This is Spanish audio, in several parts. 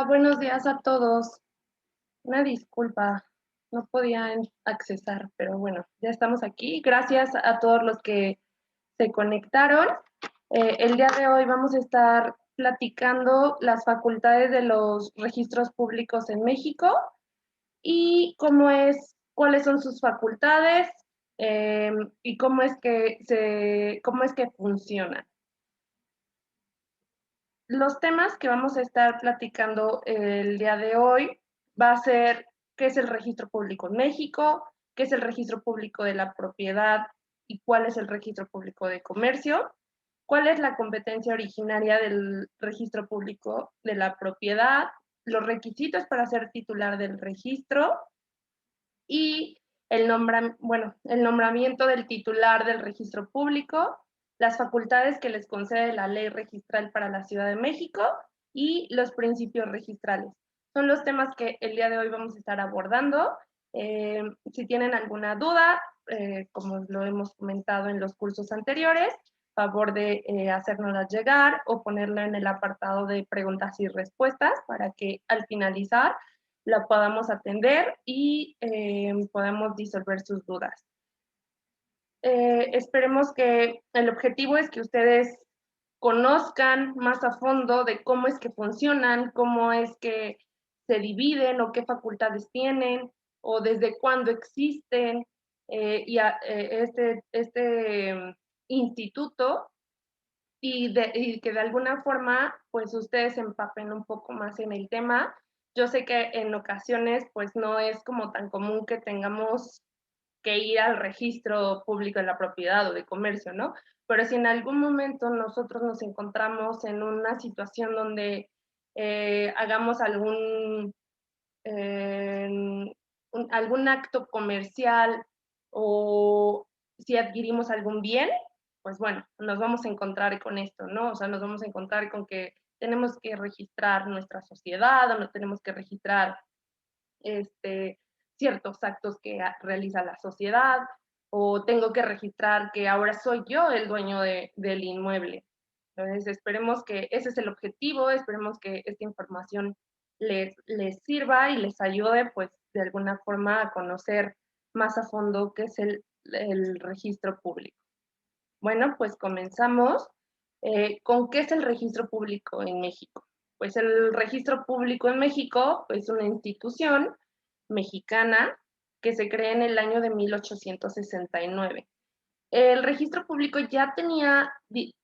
Buenos días a todos. Una disculpa, no podía accesar, pero bueno, ya estamos aquí. Gracias a todos los que se conectaron. El día de hoy vamos a estar platicando las facultades de los registros públicos en México y cuáles son sus facultades y cómo es que funcionan. Los temas que vamos a estar platicando el día de hoy va a ser qué es el registro público en México, qué es el registro público de la propiedad y cuál es el registro público de comercio, cuál es la competencia originaria del registro público de la propiedad, los requisitos para ser titular del registro y el nombramiento del titular del registro público, las facultades que les concede la ley registral para la Ciudad de México y los principios registrales. Son los temas que el día de hoy vamos a estar abordando. Si tienen alguna duda, como lo hemos comentado en los cursos anteriores, favor de hacérnosla llegar o ponerla en el apartado de preguntas y respuestas para que al finalizar la podamos atender y podamos disolver sus dudas. Esperemos que el objetivo es que ustedes conozcan más a fondo de cómo es que funcionan, cómo es que se dividen o qué facultades tienen o desde cuándo existen este instituto y que de alguna forma pues ustedes se empapen un poco más en el tema. Yo sé que en ocasiones pues no es como tan común que tengamos que ir al registro público de la propiedad o de comercio, ¿no? Pero si en algún momento nosotros nos encontramos en una situación donde hagamos eh, algún acto comercial o si adquirimos algún bien, pues bueno, nos vamos a encontrar con esto, ¿no? O sea, nos vamos a encontrar con que tenemos que registrar nuestra sociedad o no tenemos que registrar ciertos actos que realiza la sociedad o tengo que registrar que ahora soy yo el dueño del inmueble. Entonces, esperemos que ese es el objetivo, esperemos que esta información les sirva y les ayude, pues, de alguna forma a conocer más a fondo qué es el registro público. Bueno, pues comenzamos. ¿Con qué es el registro público en México? Pues el registro público en México es una institución mexicana que se crea en el año de 1869. El registro público ya tenía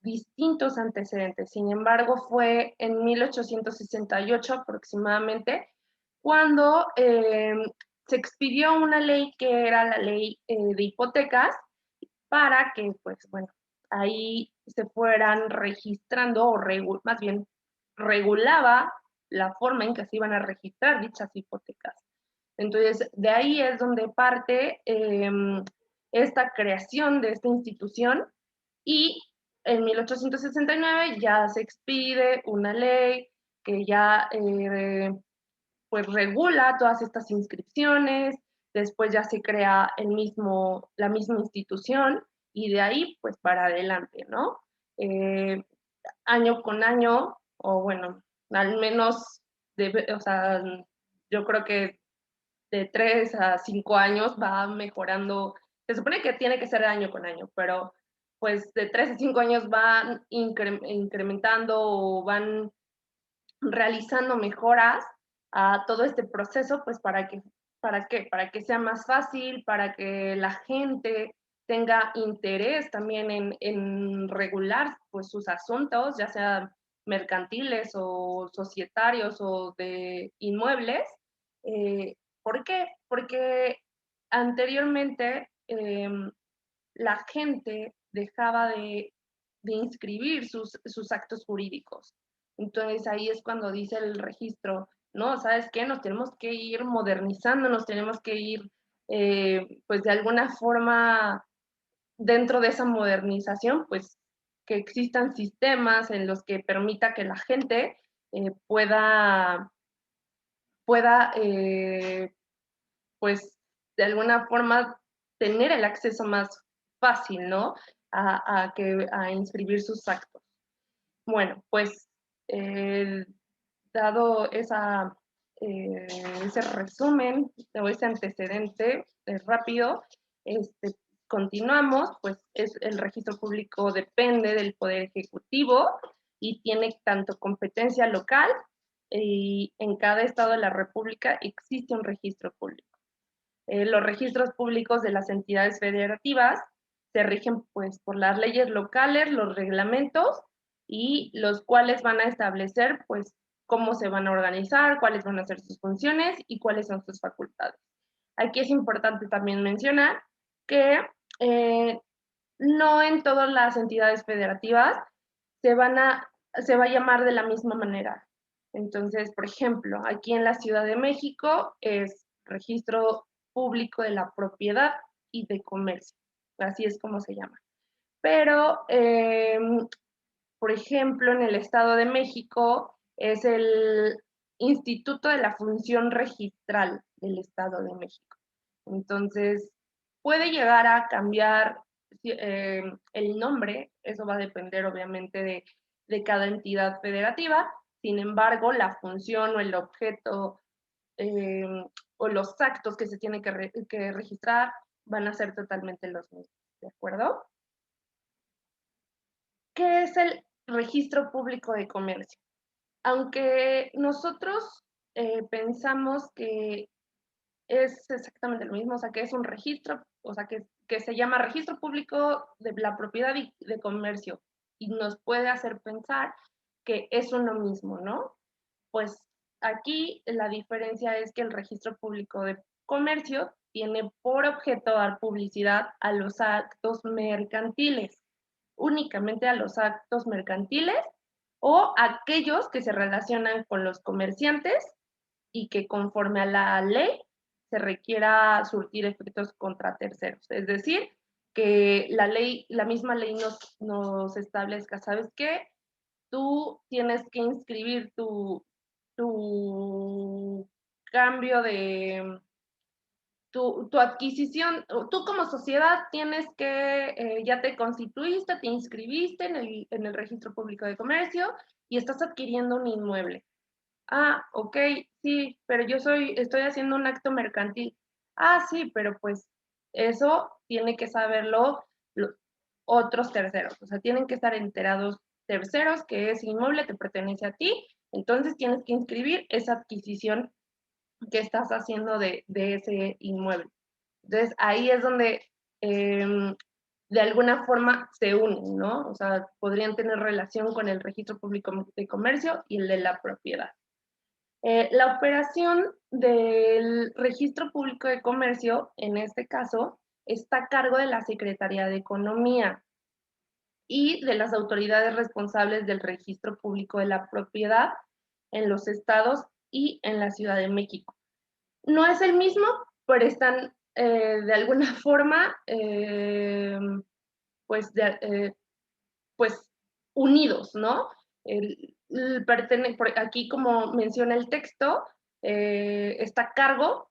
distintos antecedentes, sin embargo fue en 1868 aproximadamente cuando se expidió una ley que era la ley de hipotecas para que, pues bueno, ahí se fueran registrando o más bien regulaba la forma en que se iban a registrar dichas hipotecas. Entonces, de ahí es donde parte esta creación de esta institución y en 1869 ya se expide una ley que ya pues regula todas estas inscripciones, después ya se crea la misma institución y de ahí pues para adelante, ¿no? Eh, Año con año, o bueno, al menos, o sea, yo creo que de 3 a 5 años va mejorando, se supone que tiene que ser año con año, pero pues de 3 a 5 años van incrementando o van realizando mejoras a todo este proceso, pues para que sea más fácil, para que la gente tenga interés también en regular pues sus asuntos, ya sea mercantiles o societarios o de inmuebles. ¿Por qué? Porque anteriormente la gente dejaba de inscribir sus actos jurídicos. Entonces ahí es cuando dice el registro, no, ¿sabes qué? Nos tenemos que ir modernizando, nos tenemos que ir, pues de alguna forma, dentro de esa modernización, pues que existan sistemas en los que permita que la gente pueda pues de alguna forma tener el acceso más fácil, ¿no? A inscribir sus actos. Bueno, pues dado ese resumen o ese antecedente rápido, continuamos, pues el registro público depende del Poder Ejecutivo y tiene tanto competencia local y en cada estado de la República existe un registro público. Los registros públicos de las entidades federativas se rigen pues por las leyes locales, los reglamentos y los cuales van a establecer pues cómo se van a organizar, cuáles van a ser sus funciones y cuáles son sus facultades. Aquí es importante también mencionar que no en todas las entidades federativas se va a llamar de la misma manera. Entonces, por ejemplo, aquí en la Ciudad de México es registro público de la propiedad y de comercio, así es como se llama. Pero, por ejemplo, en el Estado de México es el Instituto de la Función Registral del Estado de México. Entonces, puede llegar a cambiar el nombre, eso va a depender obviamente de cada entidad federativa, sin embargo, la función o el objeto o los actos que se tienen que registrar van a ser totalmente los mismos, ¿de acuerdo? ¿Qué es el registro público de comercio? Aunque nosotros pensamos que es exactamente lo mismo, o sea, que es un registro, o sea, que se llama registro público de la propiedad y de comercio y nos puede hacer pensar que es uno mismo, ¿no? Pues aquí la diferencia es que el registro público de comercio tiene por objeto dar publicidad a los actos mercantiles, únicamente a los actos mercantiles o aquellos que se relacionan con los comerciantes y que conforme a la ley se requiera surtir efectos contra terceros. Es decir, que la misma ley nos establezca, ¿sabes qué? Tú tienes que inscribir tu cambio de tu adquisición, tú como sociedad tienes que, ya te constituiste, te inscribiste en el registro público de comercio y estás adquiriendo un inmueble. Ah, ok, sí, pero estoy haciendo un acto mercantil. Ah, sí, pero pues eso tiene que saberlo otros terceros, o sea, tienen que estar enterados terceros que ese inmueble te pertenece a ti, entonces tienes que inscribir esa adquisición que estás haciendo de ese inmueble. Entonces ahí es donde de alguna forma se unen, ¿no? O sea, podrían tener relación con el registro público de comercio y el de la propiedad. La operación del registro público de comercio, en este caso, está a cargo de la Secretaría de Economía y de las autoridades responsables del registro público de la propiedad en los estados y en la Ciudad de México. No es el mismo, pero están de alguna forma pues, pues unidos, ¿no? Aquí, como menciona el texto, está a cargo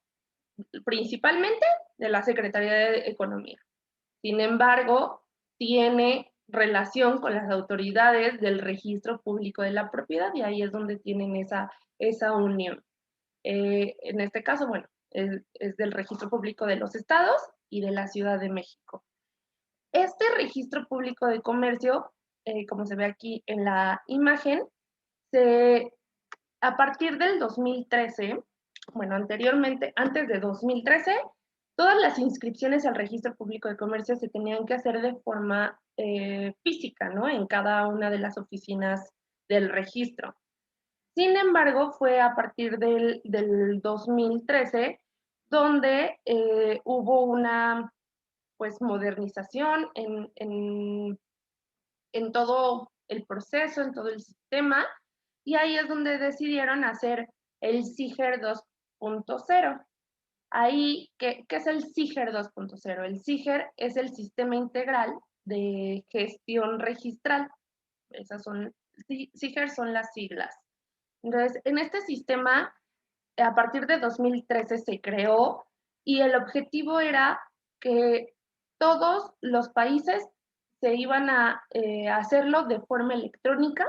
principalmente de la Secretaría de Economía. Sin embargo, tiene relación con las autoridades del registro público de la propiedad y ahí es donde tienen esa unión. En este caso, bueno, es del registro público de los estados y de la Ciudad de México. Este registro público de comercio, como se ve aquí en la imagen, a partir del 2013, bueno, anteriormente, antes de 2013, todas las inscripciones al registro público de comercio se tenían que hacer de forma física, ¿no? En cada una de las oficinas del registro. Sin embargo, fue a partir del 2013 donde hubo una pues modernización en todo el proceso, en todo el sistema, y ahí es donde decidieron hacer el SIGER 2.0. Ahí, ¿qué es el SIGER 2.0? El SIGER es el Sistema Integral de Gestión Registral. SIGER son las siglas. Entonces, en este sistema, a partir de 2013 se creó y el objetivo era que todos los países se iban a hacerlo de forma electrónica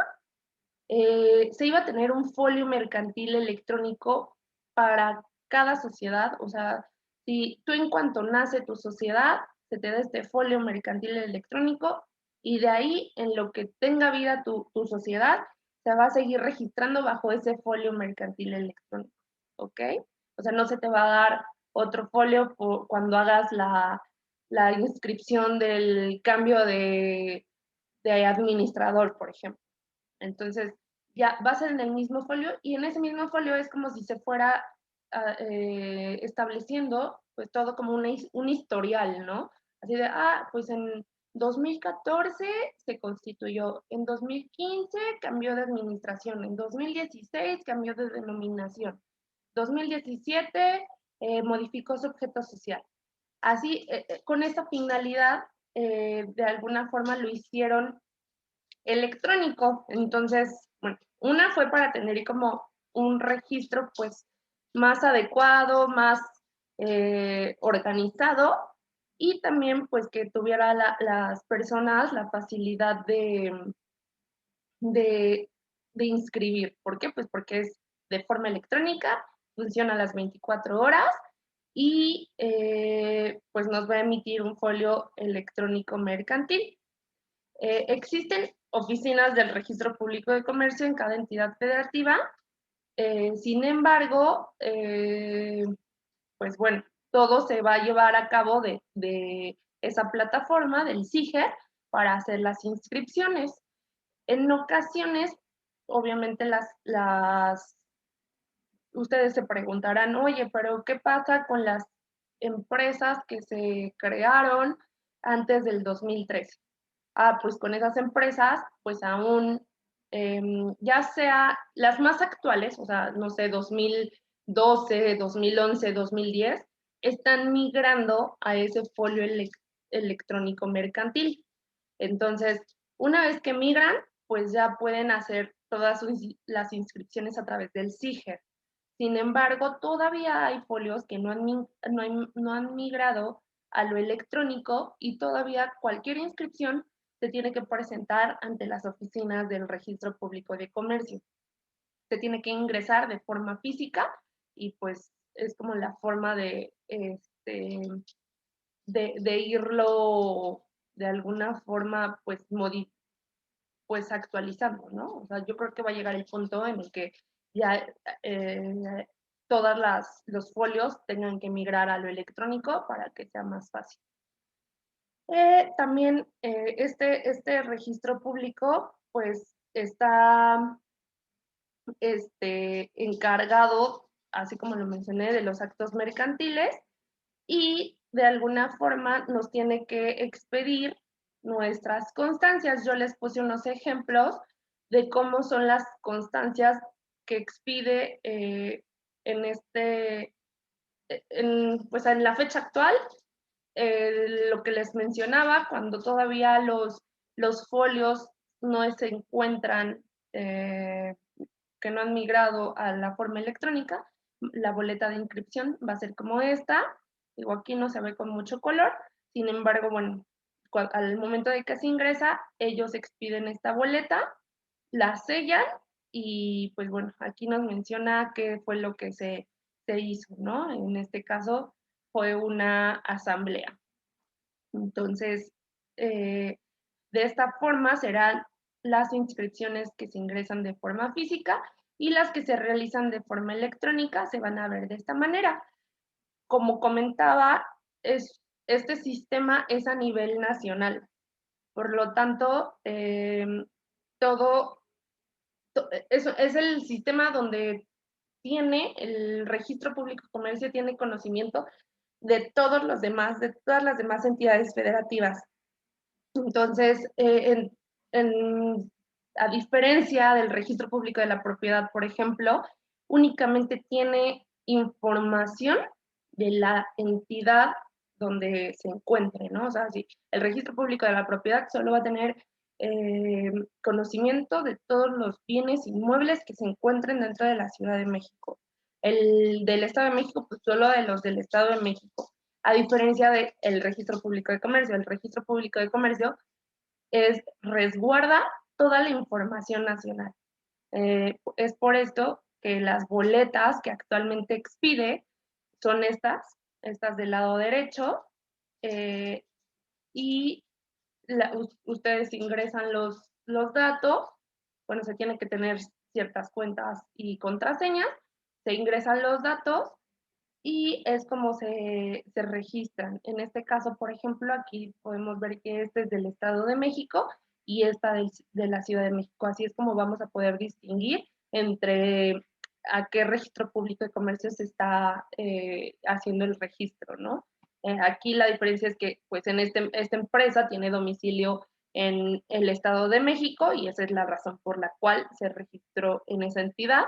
se iba a tener un folio mercantil electrónico para cada sociedad. O sea, si tú en cuanto nace tu sociedad, se te da este folio mercantil electrónico y de ahí, en lo que tenga vida tu sociedad, se va a seguir registrando bajo ese folio mercantil electrónico, ¿ok? O sea, no se te va a dar otro folio cuando hagas la inscripción del cambio de administrador, por ejemplo. Entonces, ya va a ser en el mismo folio y en ese mismo folio es como si se fuera estableciendo pues todo como un historial, ¿no? Así de, pues en 2014 se constituyó, en 2015 cambió de administración, en 2016 cambió de denominación, 2017 modificó su objeto social. Así, con esta finalidad, de alguna forma lo hicieron electrónico. Entonces, bueno, una fue para tener como un registro pues más adecuado, más organizado y también pues que tuviera las personas la facilidad de, de inscribir. ¿Por qué? Pues porque es de forma electrónica, funciona a las 24 horas y pues nos va a emitir un folio electrónico mercantil. Existen oficinas del Registro Público de Comercio en cada entidad federativa. Sin embargo, pues bueno, todo se va a llevar a cabo de esa plataforma del CIGER para hacer las inscripciones. En ocasiones, obviamente ustedes se preguntarán, oye, pero ¿qué pasa con las empresas que se crearon antes del 2013? Pues con esas empresas, pues aún, ya sea las más actuales, o sea, no sé, 2012, 2011, 2010, están migrando a ese folio electrónico mercantil. Entonces, una vez que migran, pues ya pueden hacer todas las inscripciones a través del CIGER. Sin embargo, todavía hay folios que no han migrado a lo electrónico y todavía cualquier inscripción se tiene que presentar ante las oficinas del Registro Público de Comercio. Se tiene que ingresar de forma física y pues es como la forma de irlo de alguna forma pues actualizando, ¿no? O sea, yo creo que va a llegar el punto en el que ya los folios tengan que migrar a lo electrónico para que sea más fácil. También este registro público pues está encargado, así como lo mencioné, de los actos mercantiles y de alguna forma nos tiene que expedir nuestras constancias. Yo les puse unos ejemplos de cómo son las constancias que expide pues en la fecha actual, lo que les mencionaba, cuando todavía los folios no se encuentran, que no han migrado a la forma electrónica, la boleta de inscripción va a ser como esta. Digo, aquí no se ve con mucho color, sin embargo, bueno, al momento de que se ingresa, ellos expiden esta boleta, la sellan y pues bueno, aquí nos menciona qué fue lo que se hizo, ¿no? En este caso fue una asamblea. Entonces, de esta forma serán las inscripciones que se ingresan de forma física y las que se realizan de forma electrónica se van a ver de esta manera. Como comentaba, este sistema es a nivel nacional. Por lo tanto, todo es el sistema donde tiene el Registro Público de Comercio, tiene conocimiento de todos los demás, de todas las demás entidades federativas. Entonces, a diferencia del Registro Público de la Propiedad, por ejemplo, únicamente tiene información de la entidad donde se encuentre, ¿no? O sea, si el Registro Público de la Propiedad solo va a tener conocimiento de todos los bienes inmuebles que se encuentren dentro de la Ciudad de México. El del Estado de México, pues solo de los del Estado de México, a diferencia del Registro Público de Comercio. El Registro Público de Comercio resguarda toda la información nacional. Es por esto que las boletas que actualmente expide son estas del lado derecho, eh, y ustedes ingresan los datos. Bueno, se tiene que tener ciertas cuentas y contraseñas, se ingresan los datos y es como se registran. En este caso, por ejemplo, aquí podemos ver que este es del Estado de México y esta de la Ciudad de México. Así es como vamos a poder distinguir entre a qué registro público de comercio se está haciendo el registro, ¿no? Aquí la diferencia es que, pues, esta empresa tiene domicilio en el Estado de México y esa es la razón por la cual se registró en esa entidad,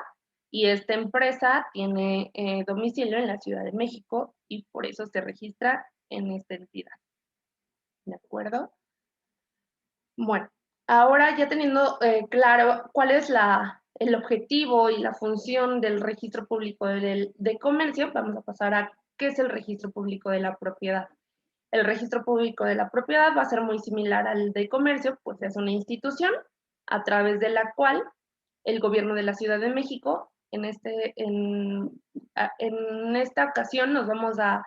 y esta empresa tiene domicilio en la Ciudad de México y por eso se registra en esta entidad. ¿De acuerdo? Bueno, ahora ya teniendo claro cuál es el objetivo y la función del registro público de comercio, vamos a pasar a qué es el registro público de la propiedad. El registro público de la propiedad va a ser muy similar al de comercio, pues es una institución a través de la cual el gobierno de la Ciudad de México, en esta ocasión nos vamos a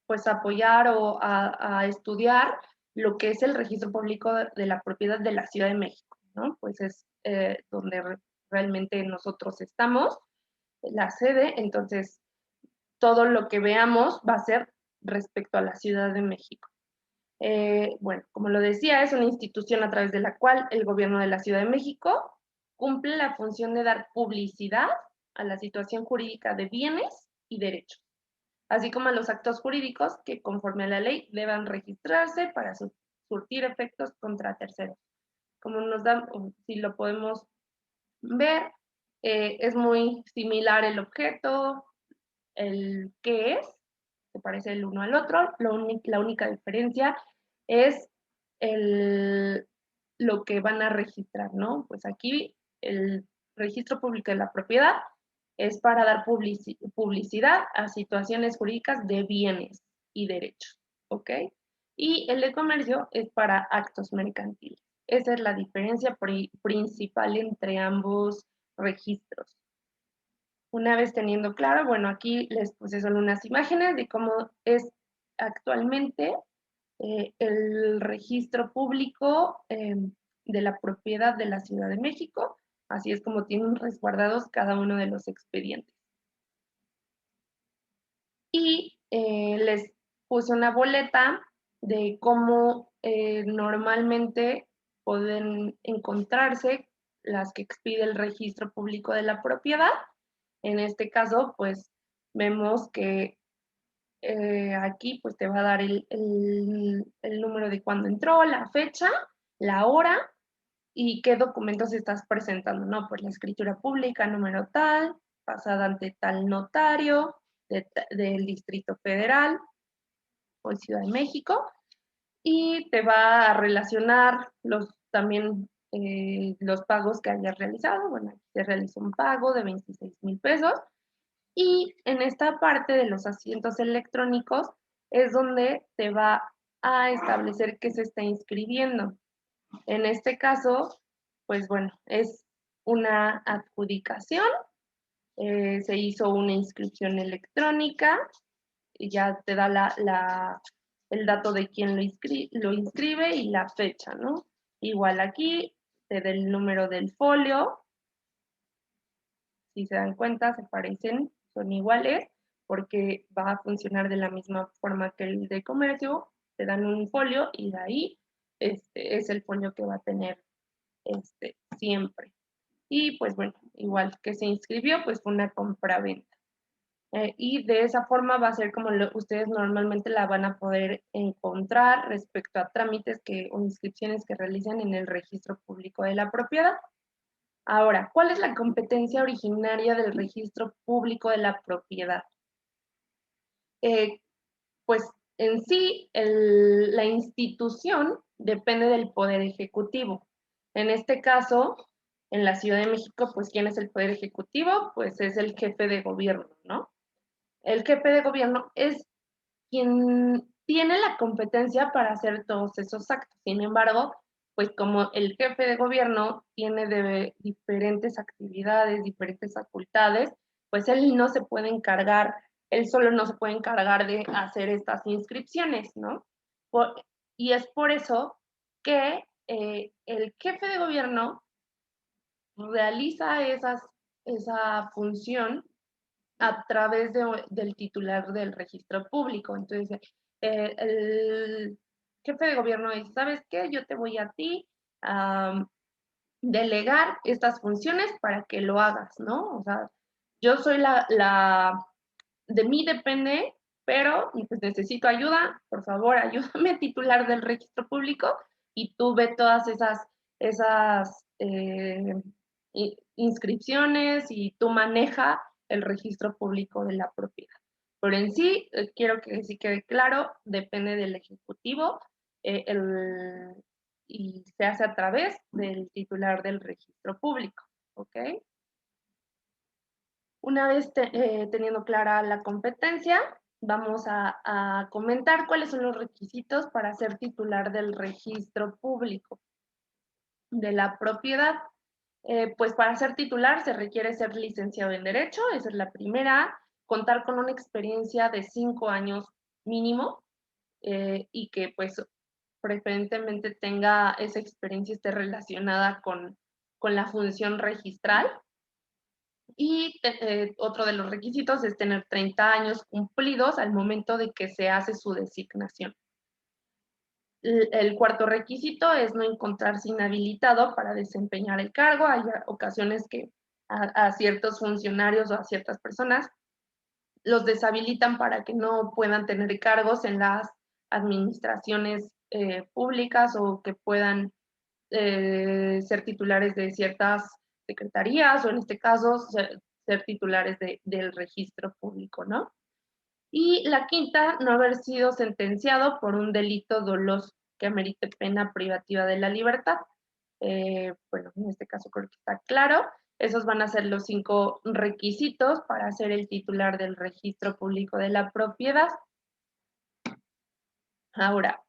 pues apoyar o a estudiar lo que es el registro público de la propiedad de la Ciudad de México, ¿no? Pues es donde realmente nosotros estamos, la sede, entonces todo lo que veamos va a ser respecto a la Ciudad de México. Bueno, como lo decía, es una institución a través de la cual el gobierno de la Ciudad de México cumple la función de dar publicidad a la situación jurídica de bienes y derechos, así como a los actos jurídicos que conforme a la ley deban registrarse para surtir efectos contra terceros. Como nos dan, si lo podemos ver, es muy similar el objeto, el qué es, se parece el uno al otro, la única diferencia es el, lo que van a registrar, ¿no? Pues aquí el registro público de la propiedad es para dar publicidad a situaciones jurídicas de bienes y derechos, ¿ok? Y el de comercio es para actos mercantiles. Esa es la diferencia principal entre ambos registros. Una vez teniendo claro, bueno, aquí les puse solo unas imágenes de cómo es actualmente el registro público de la propiedad de la Ciudad de México. Así es como tienen resguardados cada uno de los expedientes. Y les puse una boleta de cómo normalmente pueden encontrarse las que expide el registro público de la propiedad. En este caso, pues vemos que aquí pues te va a dar el número de cuándo entró, la fecha, la hora y qué documentos estás presentando, ¿no? Pues la escritura pública, número tal, pasada ante tal notario del Distrito Federal o Ciudad de México, y te va a relacionar también los pagos que hayas realizado. Bueno, aquí se realizó un pago de 26,000 pesos. Y en esta parte de los asientos electrónicos es donde te va a establecer que se está inscribiendo. En este caso, pues bueno, es una adjudicación, se hizo una inscripción electrónica y ya te da el dato de quién lo inscribe y la fecha, ¿no? Igual aquí te da el número del folio. Si se dan cuenta, se parecen, son iguales, porque va a funcionar de la misma forma que el de comercio. Te dan un folio y de ahí es el folio que va a tener siempre. Y pues bueno, igual que se inscribió, pues fue una compra-venta. Y de esa forma va a ser como ustedes normalmente la van a poder encontrar respecto a trámites o inscripciones que realizan en el registro público de la propiedad. Ahora, ¿cuál es la competencia originaria del registro público de la propiedad? Eh, pues en sí, la institución depende del Poder Ejecutivo. En este caso, en la Ciudad de México, pues ¿quién es el Poder Ejecutivo? Pues es el jefe de gobierno, ¿no? El jefe de gobierno es quien tiene la competencia para hacer todos esos actos. Sin embargo, pues como el jefe de gobierno tiene de diferentes actividades, diferentes facultades, pues él no se puede encargar, él solo no se puede encargar de hacer estas inscripciones, ¿no? Por, y es por eso que el jefe de gobierno realiza esa función a través del titular del registro público. Entonces, el jefe de gobierno dice, ¿sabes qué? Yo te voy a ti a delegar estas funciones para que lo hagas, ¿no? O sea, yo soy de mí depende, pero pues necesito ayuda, por favor, ayúdame, titular del registro público, y tú ve todas esas inscripciones y tú maneja el registro público de la propiedad. Pero en sí, quiero que sí quede claro, depende del Ejecutivo eh, el, y se hace a través del titular del registro público, ¿ok? Una vez teniendo clara la competencia, vamos a comentar cuáles son los requisitos para ser titular del registro público de la propiedad. Pues para ser titular se requiere ser licenciado en Derecho, esa es la primera, contar con una experiencia de 5 años mínimo y que pues preferentemente tenga esa experiencia, esté relacionada con la función registral. Y otro de los requisitos es tener 30 años cumplidos al momento de que se hace su designación. El cuarto requisito es no encontrarse inhabilitado para desempeñar el cargo. Hay ocasiones que a ciertos funcionarios o a ciertas personas los deshabilitan para que no puedan tener cargos en las administraciones públicas o que puedan ser titulares de ciertas secretarías o en este caso ser titulares del registro público, ¿no? Y la quinta, no haber sido sentenciado por un delito doloso que amerite pena privativa de la libertad. Bueno, en este caso creo que está claro. Esos van a ser los 5 requisitos para ser el titular del registro público de la propiedad. Ahora,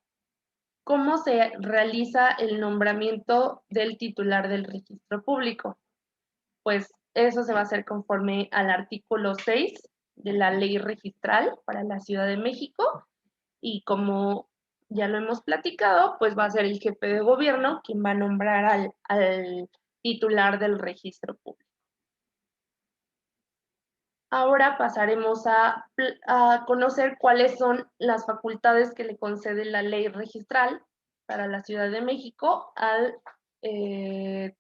¿cómo se realiza el nombramiento del titular del registro público? Pues eso se va a hacer conforme al artículo 6 de la ley registral para la Ciudad de México y como ya lo hemos platicado, pues va a ser el jefe de gobierno quien va a nombrar al titular del registro público. Ahora pasaremos a conocer cuáles son las facultades que le concede la ley registral para la Ciudad de México al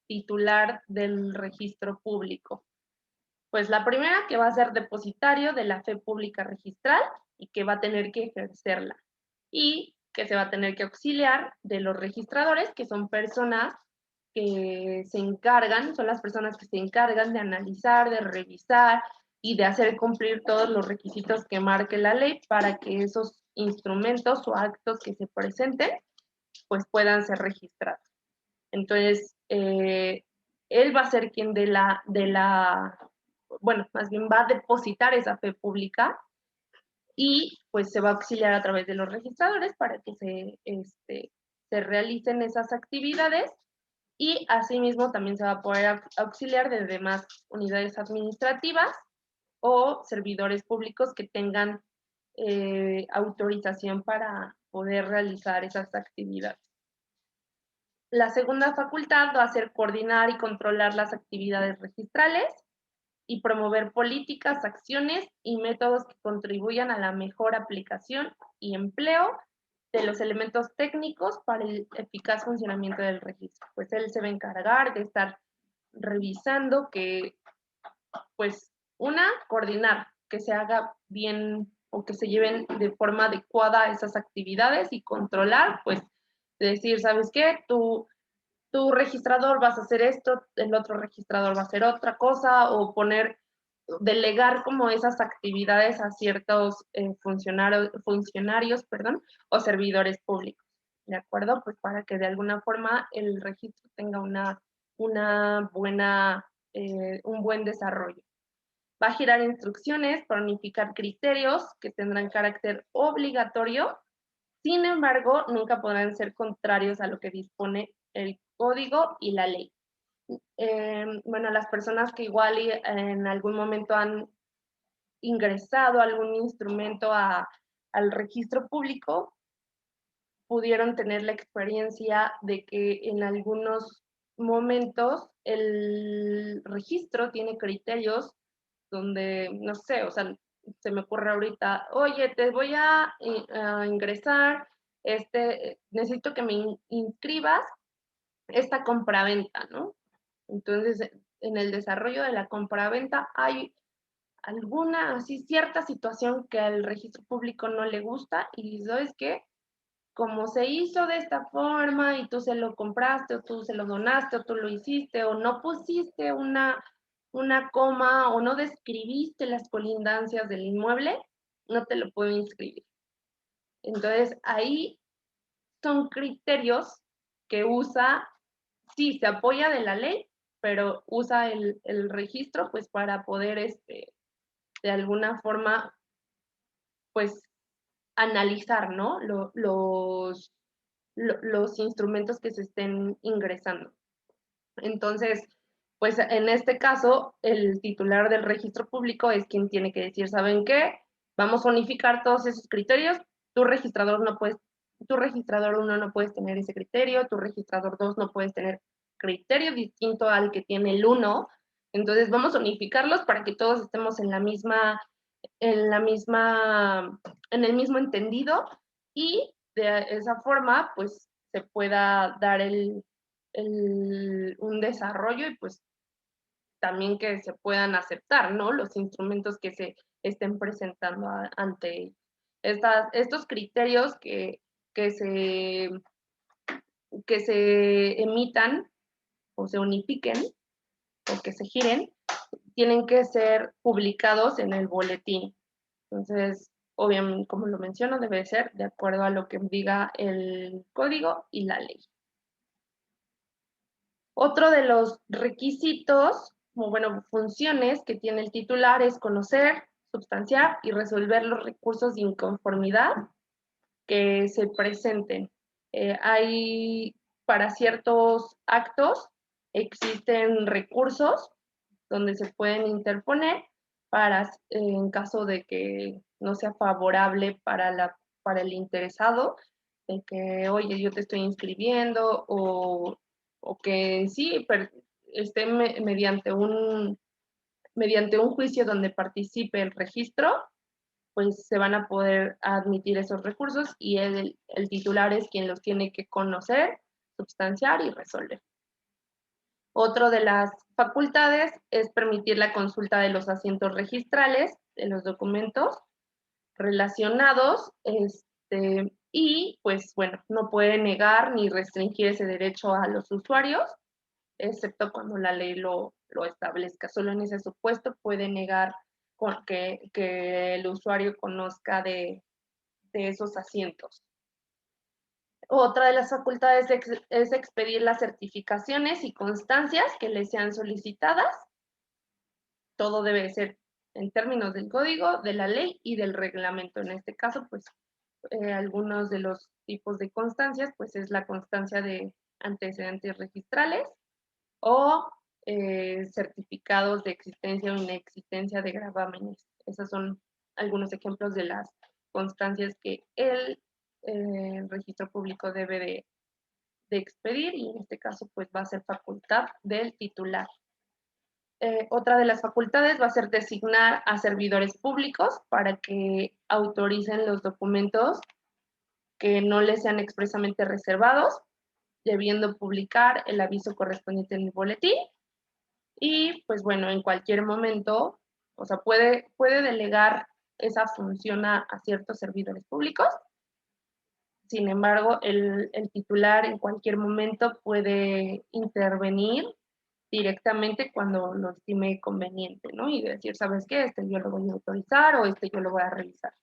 titular del registro público. Pues la primera, que va a ser depositario de la fe pública registral y que va a tener que ejercerla. Y que se va a tener que auxiliar de los registradores, que son personas que se encargan, son las personas que se encargan de analizar, de revisar y de hacer cumplir todos los requisitos que marque la ley para que esos instrumentos o actos que se presenten, pues puedan ser registrados. Entonces, él va a ser quien bueno, más bien va a depositar esa fe pública y pues se va a auxiliar a través de los registradores para que se realicen esas actividades y asimismo también se va a poder auxiliar de demás unidades administrativas o servidores públicos que tengan autorización para poder realizar esas actividades. La segunda facultad va a ser coordinar y controlar las actividades registrales y promover políticas, acciones y métodos que contribuyan a la mejor aplicación y empleo de los elementos técnicos para el eficaz funcionamiento del registro. Pues él se va a encargar de estar revisando que, pues, coordinar, que se haga bien o que se lleven de forma adecuada esas actividades y controlar, pues, decir, ¿sabes qué? Tu registrador vas a hacer esto, el otro registrador va a hacer otra cosa, o delegar como esas actividades a ciertos funcionarios, perdón, o servidores públicos, ¿de acuerdo? Pues para que de alguna forma el registro tenga un buen desarrollo. Va a girar instrucciones para unificar criterios que tendrán carácter obligatorio. Sin embargo, nunca podrán ser contrarios a lo que dispone el código y la ley. Bueno, las personas que igual en algún momento han ingresado algún instrumento al registro público, pudieron tener la experiencia de que en algunos momentos el registro tiene criterios donde, no sé, o sea, se me ocurre ahorita, oye, te voy a ingresar, necesito que me inscribas esta compraventa, ¿no? Entonces, en el desarrollo de la compraventa hay alguna, así, cierta situación que al registro público no le gusta y dice, ¿sabes qué? Como se hizo de esta forma y tú se lo compraste o tú se lo donaste o tú lo hiciste o no pusiste una coma o no describiste las colindancias del inmueble, no te lo puedo inscribir. Entonces, ahí son criterios que usa, sí, se apoya de la ley, pero usa el registro pues para poder, de alguna forma, pues analizar, ¿no? Los instrumentos que se estén ingresando. Entonces, pues en este caso, el titular del registro público es quien tiene que decir, ¿saben qué? Vamos a unificar todos esos criterios. Tu registrador no puedes, tu registrador 1 no puedes tener ese criterio, tu registrador 2 no puedes tener criterio distinto al que tiene el 1. Entonces, vamos a unificarlos para que todos estemos en en el mismo entendido y de esa forma, pues, se pueda dar un desarrollo y pues también que se puedan aceptar, ¿no? Los instrumentos que se estén presentando ante ellos. Estos criterios que se, que se emitan o se unifiquen o que se giren, tienen que ser publicados en el boletín. Entonces, obviamente, como lo menciono, debe ser de acuerdo a lo que diga el código y la ley. Otro de los requisitos, o bueno, funciones que tiene el titular es conocer, substanciar y resolver los recursos de inconformidad que se presenten. Hay para ciertos actos, existen recursos donde se pueden interponer en caso de que no sea favorable para el interesado, de que, oye, yo te estoy inscribiendo o que sí esté mediante un juicio donde participe el registro, pues se van a poder admitir esos recursos y el titular es quien los tiene que conocer, substanciar y resolver. Otro de las facultades es permitir la consulta de los asientos registrales de los documentos relacionados, y pues bueno, no puede negar ni restringir ese derecho a los usuarios, excepto cuando la ley lo establezca. Solo en ese supuesto puede negar que el usuario conozca de esos asientos. Otra de las facultades es expedir las certificaciones y constancias que le sean solicitadas. Todo debe ser en términos del código, de la ley y del reglamento. En este caso, pues, algunos de los tipos de constancias, pues es la constancia de antecedentes registrales o certificados de existencia o inexistencia de gravámenes. Esos son algunos ejemplos de las constancias que el registro público debe de expedir y en este caso pues va a ser facultad del titular. Otra de las facultades va a ser designar a servidores públicos para que autoricen los documentos que no les sean expresamente reservados, debiendo publicar el aviso correspondiente en el boletín. Y pues bueno, en cualquier momento, o sea, puede delegar esa función a ciertos servidores públicos. Sin embargo, el titular en cualquier momento puede intervenir directamente cuando lo estime conveniente, ¿no? Y decir, ¿sabes qué? Yo lo voy a autorizar o yo lo voy a revisar.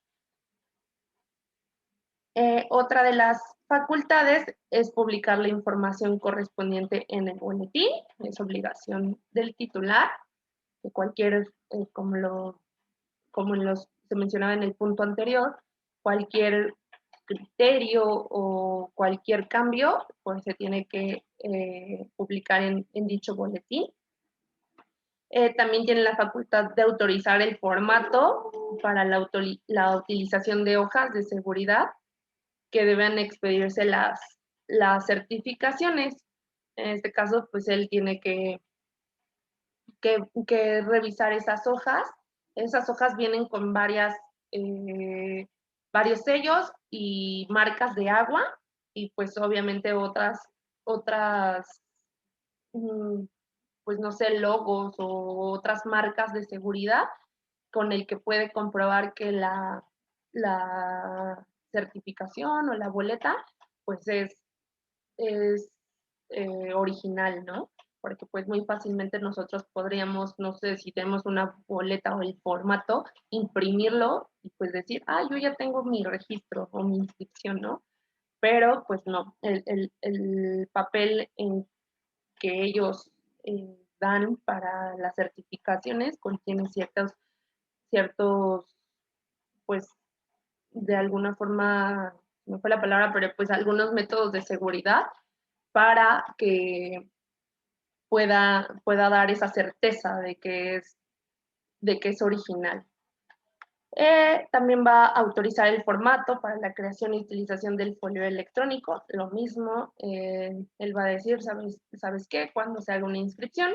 Otra de las facultades es publicar la información correspondiente en el boletín, es obligación del titular, de cualquier, como se mencionaba en el punto anterior, cualquier criterio o cualquier cambio, pues se tiene que publicar en dicho boletín. También tiene la facultad de autorizar el formato para la utilización de hojas de seguridad que deben expedirse las certificaciones. En este caso, pues él tiene que revisar esas hojas. Esas hojas vienen con varios sellos y marcas de agua y pues obviamente otras mm, pues no sé, logos o otras marcas de seguridad con el que puede comprobar que la certificación o la boleta pues es original, ¿no? Porque pues muy fácilmente nosotros podríamos, no sé, si tenemos una boleta o el formato, imprimirlo y pues decir, ah, yo ya tengo mi registro o mi inscripción, ¿no? Pero pues no, el papel en que ellos dan para las certificaciones contiene ciertos, pues de alguna forma, no fue la palabra, pero pues algunos métodos de seguridad para que pueda dar esa certeza de que es original. También va a autorizar el formato para la creación y utilización del folio electrónico. Lo mismo, él va a decir, ¿sabes qué? Cuando se haga una inscripción,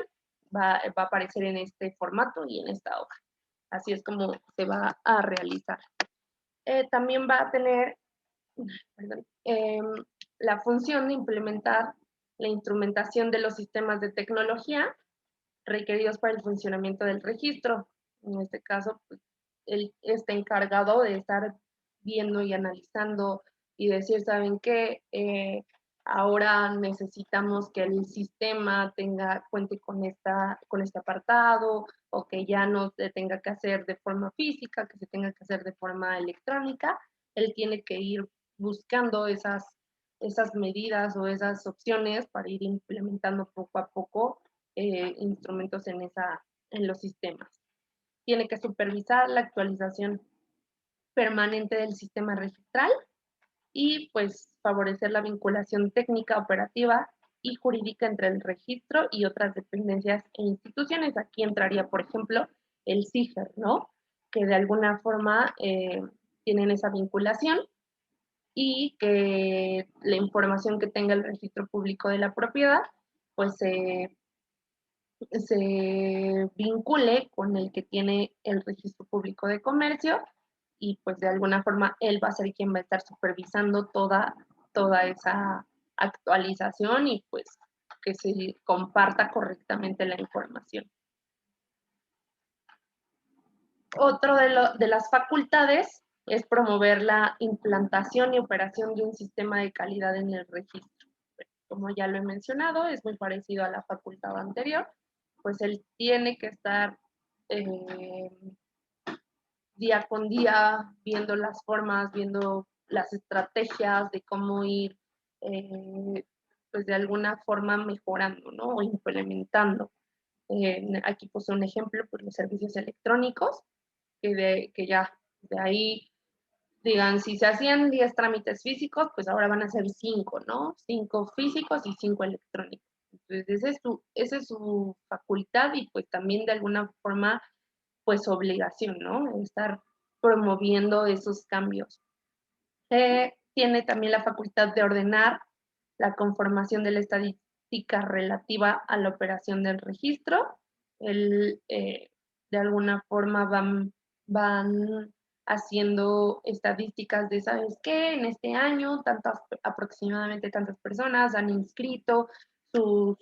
va a aparecer en este formato y en esta hoja. Así es como se va a realizar. También va a tener perdón, la función de implementar la instrumentación de los sistemas de tecnología requeridos para el funcionamiento del registro. En este caso, pues, él está encargado de estar viendo y analizando y decir, ¿saben qué? Ahora necesitamos que el sistema cuente con este apartado o que ya no se tenga que hacer de forma física, que se tenga que hacer de forma electrónica. Él tiene que ir buscando esas medidas o esas opciones para ir implementando poco a poco instrumentos en los sistemas. Tiene que supervisar la actualización permanente del sistema registral y pues favorecer la vinculación técnica, operativa y jurídica entre el registro y otras dependencias e instituciones. Aquí entraría, por ejemplo, el CIGER, ¿no? Que de alguna forma tienen esa vinculación y que la información que tenga el registro público de la propiedad, pues se vincule con el que tiene el registro público de comercio y pues de alguna forma él va a ser quien va a estar supervisando toda esa actualización y pues que se comparta correctamente la información. Otro de las facultades es promover la implantación y operación de un sistema de calidad en el registro. Como ya lo he mencionado, es muy parecido a la facultad anterior, pues él tiene que estar día con día viendo las formas, viendo las estrategias de cómo ir, pues de alguna forma mejorando, ¿no? O implementando. Aquí puse un ejemplo, pues los servicios electrónicos, que ya de ahí, digan, si se hacían 10 trámites físicos, pues ahora van a ser 5, ¿no? 5 físicos y 5 electrónicos. Entonces, esa es su facultad y pues también de alguna forma, pues obligación, ¿no? Estar promoviendo esos cambios. Tiene también la facultad de ordenar la conformación de la estadística relativa a la operación del registro. El, de alguna forma van haciendo estadísticas de, ¿sabes qué? En este año, aproximadamente tantas personas han inscrito sus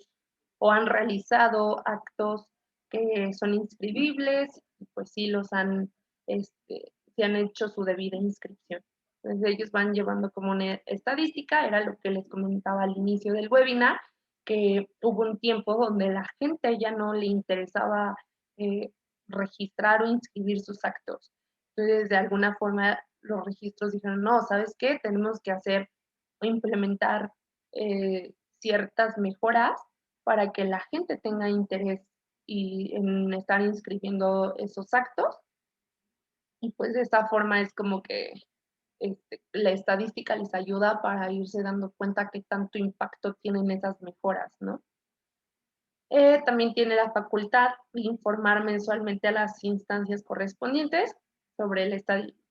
o han realizado actos que son inscribibles, y pues sí se han hecho su debida inscripción. Entonces ellos van llevando como una estadística, era lo que les comentaba al inicio del webinar, que hubo un tiempo donde la gente ya no le interesaba eh, registrar o inscribir sus actos. Entonces, de alguna forma, los registros dijeron, no, ¿sabes qué? Tenemos que hacer o implementar ciertas mejoras para que la gente tenga interés en estar inscribiendo esos actos. Y pues de esta forma es como que la estadística les ayuda para irse dando cuenta qué tanto impacto tienen esas mejoras, ¿no? También tiene la facultad de informar mensualmente a las instancias correspondientes sobre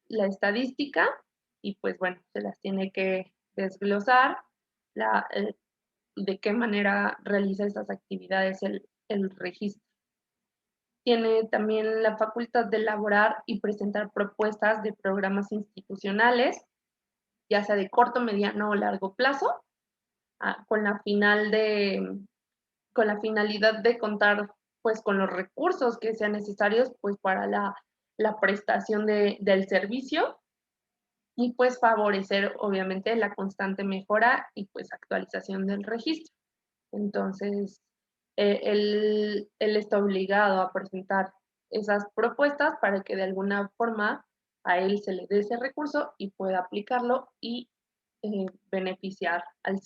la estadística y pues bueno, se las tiene que desglosar, de qué manera realiza esas actividades el registro. Tiene también la facultad de elaborar y presentar propuestas de programas institucionales, ya sea de corto, mediano o largo plazo, con la finalidad de contar pues con los recursos que sean necesarios pues para la prestación del servicio y pues favorecer obviamente la constante mejora y pues actualización del registro. Entonces, él está obligado a presentar esas propuestas para que de alguna forma a él se le dé ese recurso y pueda aplicarlo y beneficiar al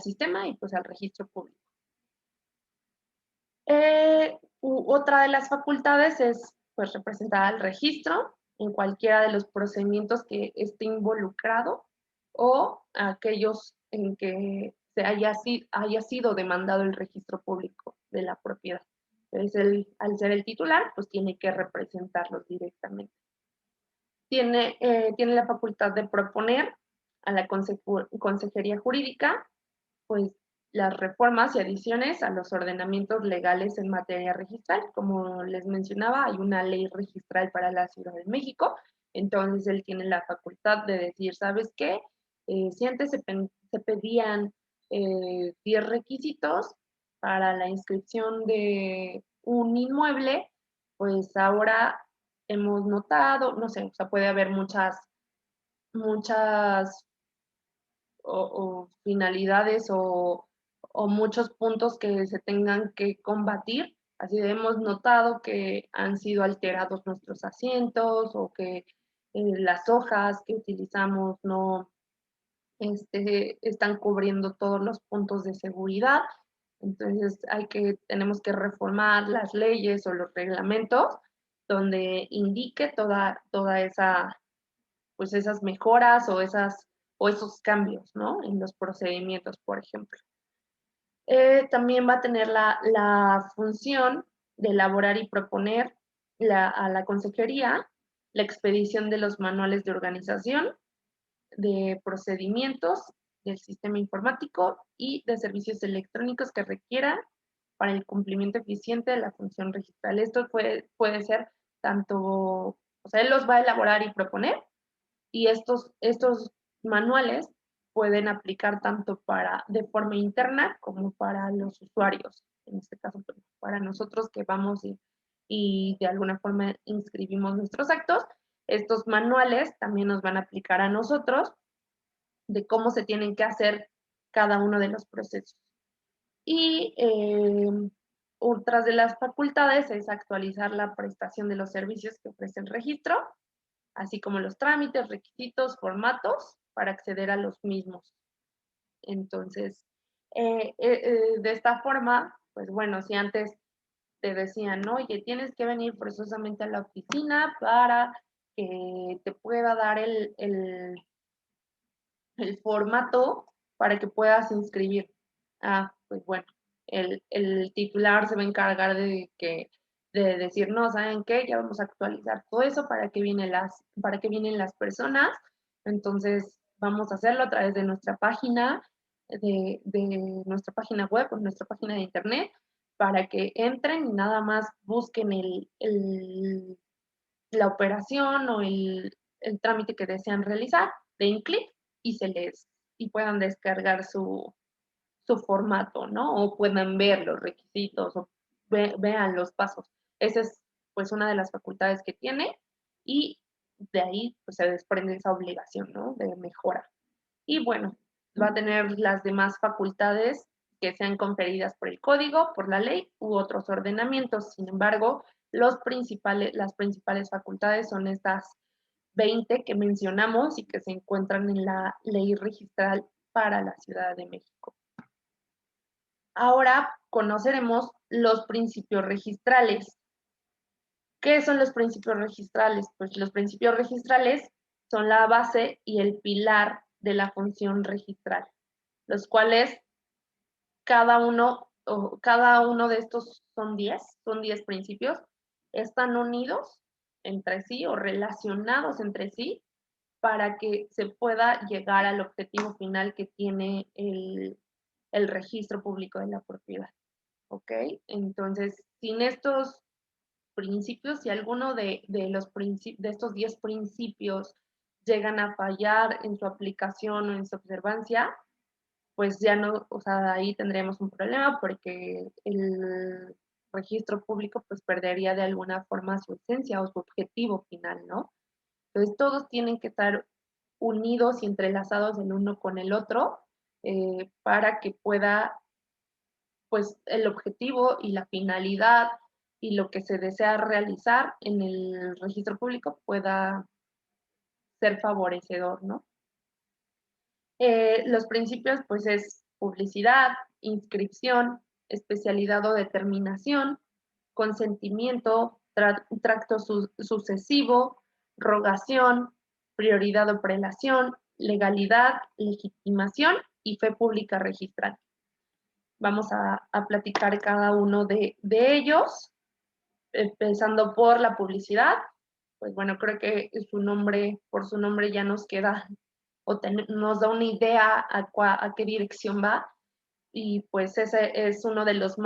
sistema y pues al registro público. Otra de las facultades es pues representar al registro en cualquiera de los procedimientos que esté involucrado o aquellos en que haya sido demandado el registro público de la propiedad. Entonces, al ser el titular, pues tiene que representarlos directamente. Tiene la facultad de proponer a la Consejería Jurídica pues las reformas y adiciones a los ordenamientos legales en materia registral. Como les mencionaba, hay una ley registral para la Ciudad de México, entonces él tiene la facultad de decir, ¿sabes qué? Si antes se pedían 10 requisitos para la inscripción de un inmueble, pues ahora hemos notado, no sé, o sea, puede haber muchas o finalidades o muchos puntos que se tengan que combatir. Así hemos notado que han sido alterados nuestros asientos o que las hojas que utilizamos no están cubriendo todos los puntos de seguridad. Entonces tenemos que reformar las leyes o los reglamentos donde indique toda esa pues esas mejoras o esos cambios, ¿no? En los procedimientos, por ejemplo. También va a tener la función de elaborar y proponer a la consejería la expedición de los manuales de organización, de procedimientos del sistema informático y de servicios electrónicos que requieran para el cumplimiento eficiente de la función registral. Esto puede ser tanto, o sea, él los va a elaborar y proponer, y estos manuales pueden aplicar tanto de forma interna como para los usuarios. En este caso, pues, para nosotros que vamos y de alguna forma inscribimos nuestros actos, estos manuales también nos van a aplicar a nosotros de cómo se tienen que hacer cada uno de los procesos. Y otras de las facultades es actualizar la prestación de los servicios que ofrece el registro, así como los trámites, requisitos, formatos para acceder a los mismos. Entonces, de esta forma, pues bueno, si antes te decían, oye, tienes que venir forzosamente a la oficina para que te pueda dar el formato para que puedas inscribir. Pues bueno, el titular se va a encargar de decir, no, ¿saben qué? Ya vamos a actualizar todo eso para que vienen las personas. Entonces, vamos a hacerlo a través de nuestra página, de nuestra página web o nuestra página de internet, para que entren y nada más busquen la operación o el trámite que desean realizar, den clic y y puedan descargar su formato, ¿no? O puedan ver los requisitos o vean los pasos. Esa es pues una de las facultades que tiene y de ahí pues se desprende esa obligación, ¿no? De mejora. Y bueno, va a tener las demás facultades que sean conferidas por el código, por la ley u otros ordenamientos. Sin embargo, las principales facultades son estas 20 que mencionamos y que se encuentran en la ley registral para la Ciudad de México. Ahora conoceremos los principios registrales. ¿Qué son los principios registrales? Pues los principios registrales son la base y el pilar de la función registral, los cuales cada uno de estos son 10 principios, están unidos entre sí o relacionados entre sí para que se pueda llegar al objetivo final que tiene el registro público de la propiedad. ¿Ok? Entonces, sin estos principios, si alguno de estos 10 principios llegan a fallar en su aplicación o en su observancia, pues ya no, o sea, ahí tendremos un problema porque el registro público pues perdería de alguna forma su esencia o su objetivo final, ¿no? Entonces todos tienen que estar unidos y entrelazados el uno con el otro para que pueda pues el objetivo y la finalidad y lo que se desea realizar en el registro público pueda ser favorecedor, ¿no? Los principios, pues, es publicidad, inscripción, especialidad o determinación, consentimiento, tracto sucesivo, rogación, prioridad o prelación, legalidad, legitimación y fe pública registral. Vamos a platicar cada uno de ellos, empezando por la publicidad. Pues bueno, creo que por su nombre ya nos queda nos da una idea a qué dirección va y pues ese es uno de los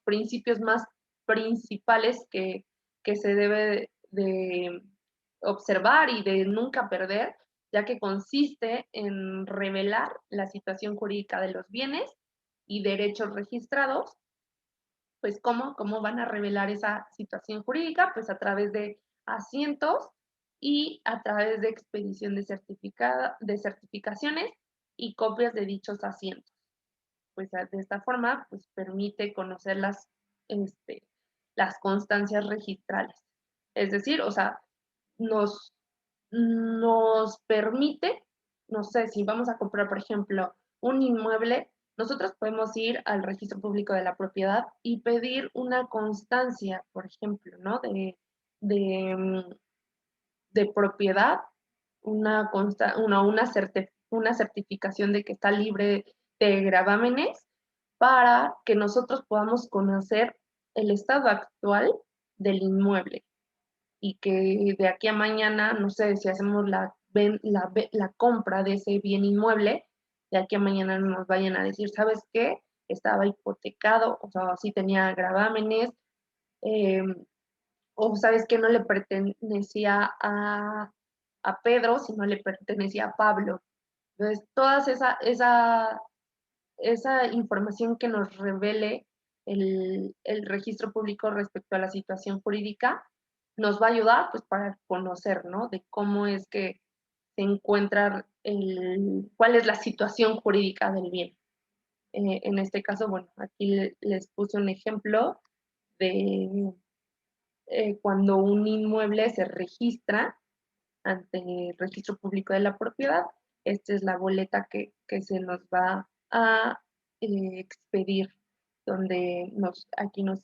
principios más principales que se debe de observar y de nunca perder, ya que consiste en revelar la situación jurídica de los bienes y derechos registrados. Pues ¿cómo van a revelar esa situación jurídica? Pues a través de asientos y a través de expedición de certificaciones y copias de dichos asientos. Pues de esta forma, pues permite conocer este, las constancias registrales. Es decir, o sea, nos, nos permite, no sé, si vamos a comprar, por ejemplo, un inmueble, nosotros podemos ir al registro público de la propiedad y pedir una constancia, por ejemplo, ¿no? De, de propiedad, una certificación de que está libre de gravámenes para que nosotros podamos conocer el estado actual del inmueble y que de aquí a mañana, no sé, si hacemos la compra de ese bien inmueble, de aquí a mañana nos vayan a decir, ¿sabes qué? Estaba hipotecado, o sea, sí tenía gravámenes, eh, o sabes que no le pertenecía a Pedro, sino le pertenecía a Pablo. Entonces, esa información que nos revele el registro público respecto a la situación jurídica nos va a ayudar pues para conocer, ¿no? De cómo es que se encuentra cuál es la situación jurídica del bien. En este caso, bueno, aquí les puse un ejemplo de cuando un inmueble se registra ante el registro público de la propiedad. Esta es la boleta que se nos va a expedir, donde aquí nos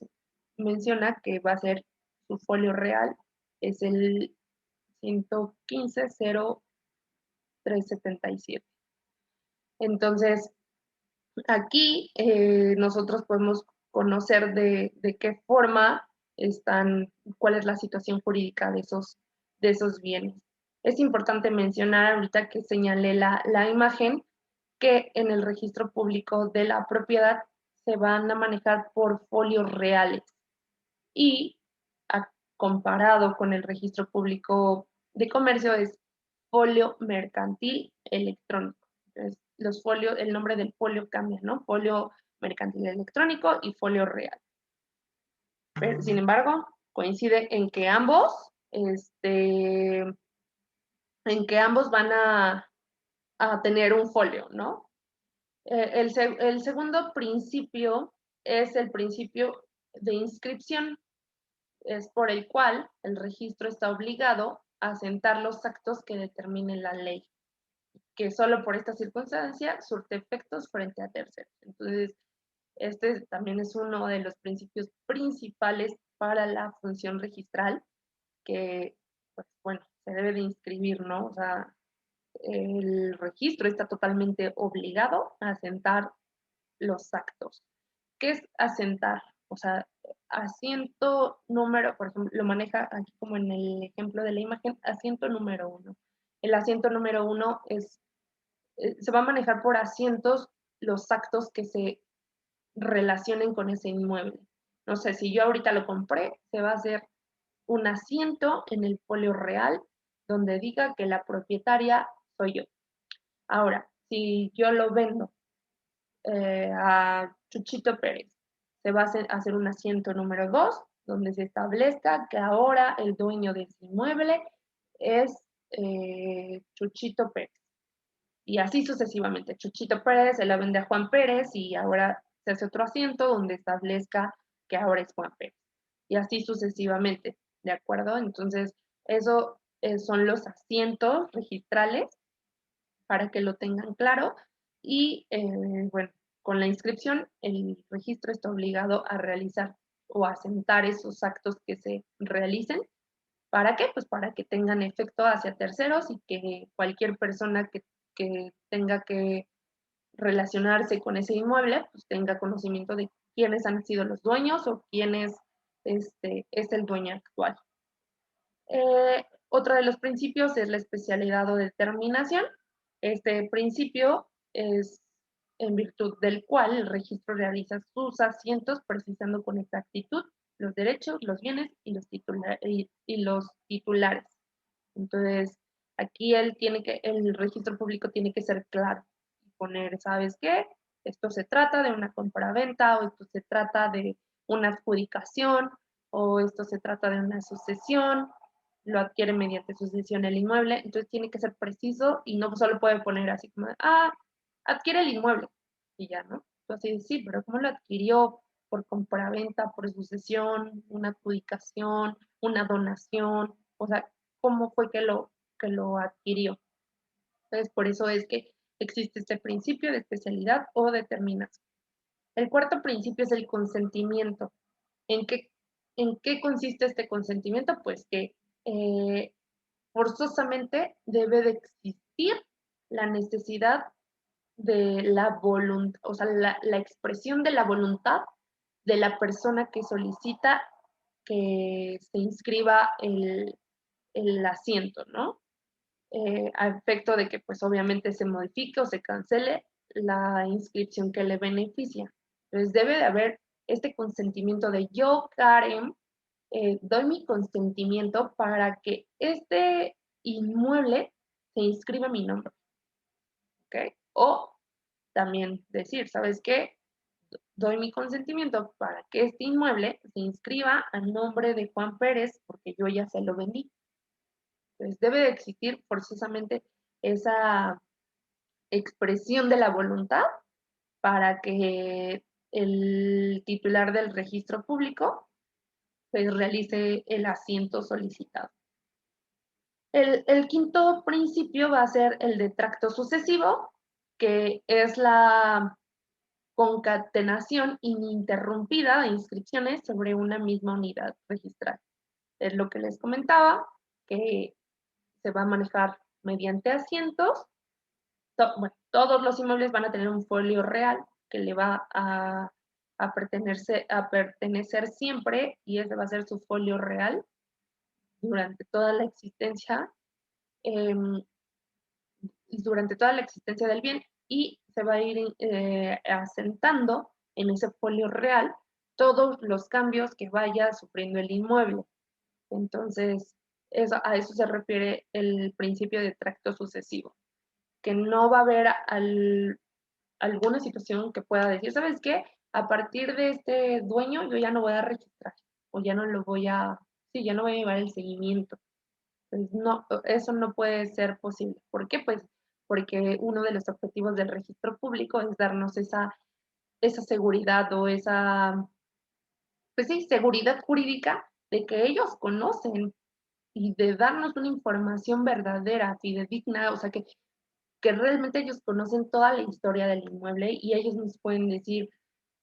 menciona que va a ser su folio real, es el 115.0377. Entonces, aquí nosotros podemos conocer de qué forma cuál es la situación jurídica de esos bienes. Es importante mencionar ahorita que señalé la imagen que en el registro público de la propiedad se van a manejar por folios reales y comparado con el registro público de comercio es folio mercantil electrónico. Entonces, los folios, el nombre del folio cambia, ¿no? Folio mercantil electrónico y folio real. Pero, sin embargo, coincide en que ambos van a tener un folio, ¿no? El segundo principio es el principio de inscripción, es por el cual el registro está obligado a asentar los actos que determine la ley, que solo por esta circunstancia surte efectos frente a terceros. Entonces, este también es uno de los principios principales para la función registral que, pues, bueno, se debe de inscribir, ¿no? O sea, el registro está totalmente obligado a asentar los actos. ¿Qué es asentar? O sea, asiento número, por ejemplo, lo maneja aquí como en el ejemplo de la imagen, asiento número 1. El asiento número 1 es, se va a manejar por asientos los actos que se relacionen con ese inmueble. No sé, si yo ahorita lo compré, se va a hacer un asiento en el folio real donde diga que la propietaria soy yo. Ahora, si yo lo vendo a Chuchito Pérez, se va a hacer un asiento número 2 donde se establezca que ahora el dueño de ese inmueble es Chuchito Pérez. Y así sucesivamente. Chuchito Pérez se la vende a Juan Pérez y ahora se hace otro asiento donde establezca que ahora es Juan Pérez. Y así sucesivamente, ¿de acuerdo? Entonces, eso son los asientos registrales para que lo tengan claro. Y bueno, con la inscripción, el registro está obligado a realizar o a asentar esos actos que se realicen. ¿Para qué? Pues para que tengan efecto hacia terceros y que cualquier persona que tenga que relacionarse con ese inmueble, pues tenga conocimiento de quiénes han sido los dueños o quién es el dueño actual. Otro de los principios es la especialidad o determinación. Este principio es en virtud del cual el registro realiza sus asientos precisando con exactitud los derechos, los bienes y los titulares. Entonces, aquí el registro público tiene que ser claro y poner, ¿sabes qué? Esto se trata de una compraventa o esto se trata de una adjudicación o esto se trata de una sucesión, lo adquiere mediante sucesión el inmueble, entonces tiene que ser preciso y no solo puede poner así como, adquiere el inmueble y ya, ¿no? Entonces, sí, pero ¿cómo lo adquirió? Por compraventa, por sucesión, una adjudicación, una donación, o sea, cómo fue que lo adquirió. Entonces, por eso es que existe este principio de especialidad o determinación. El cuarto principio es el consentimiento. ¿En qué, en qué consiste este consentimiento? Pues que forzosamente debe de existir la necesidad de la voluntad, o sea, la expresión de la voluntad de la persona que solicita que se inscriba el asiento, ¿no? A efecto de que pues obviamente se modifique o se cancele la inscripción que le beneficia. Entonces debe de haber este consentimiento de yo, Karen, doy mi consentimiento para que este inmueble se inscriba a mi nombre, ¿ok? O también decir, ¿sabes qué? Doy mi consentimiento para que este inmueble se inscriba a nombre de Juan Pérez porque yo ya se lo vendí. Entonces debe de existir forzosamente esa expresión de la voluntad para que el titular del registro público pues, realice el asiento solicitado. El quinto principio va a ser el de tracto sucesivo, que es la concatenación ininterrumpida de inscripciones sobre una misma unidad registral. Es lo que les comentaba, que se va a manejar mediante asientos. Bueno, todos los inmuebles van a tener un folio real que le va a pertenecer siempre y ese va a ser su folio real durante toda la existencia, em, durante toda la existencia del bien y se va a ir asentando en ese folio real todos los cambios que vaya sufriendo el inmueble. Entonces, a eso se refiere el principio de tracto sucesivo, que no va a haber alguna situación que pueda decir, ¿sabes qué? A partir de este dueño yo ya no voy a registrar o ya no lo voy a, sí, ya no voy a llevar el seguimiento. Pues no, eso no puede ser posible. ¿Por qué? Pues porque uno de los objetivos del registro público es darnos esa seguridad o esa, pues sí, seguridad jurídica de que ellos conocen y de darnos una información verdadera, fidedigna, o sea, que realmente ellos conocen toda la historia del inmueble y ellos nos pueden decir,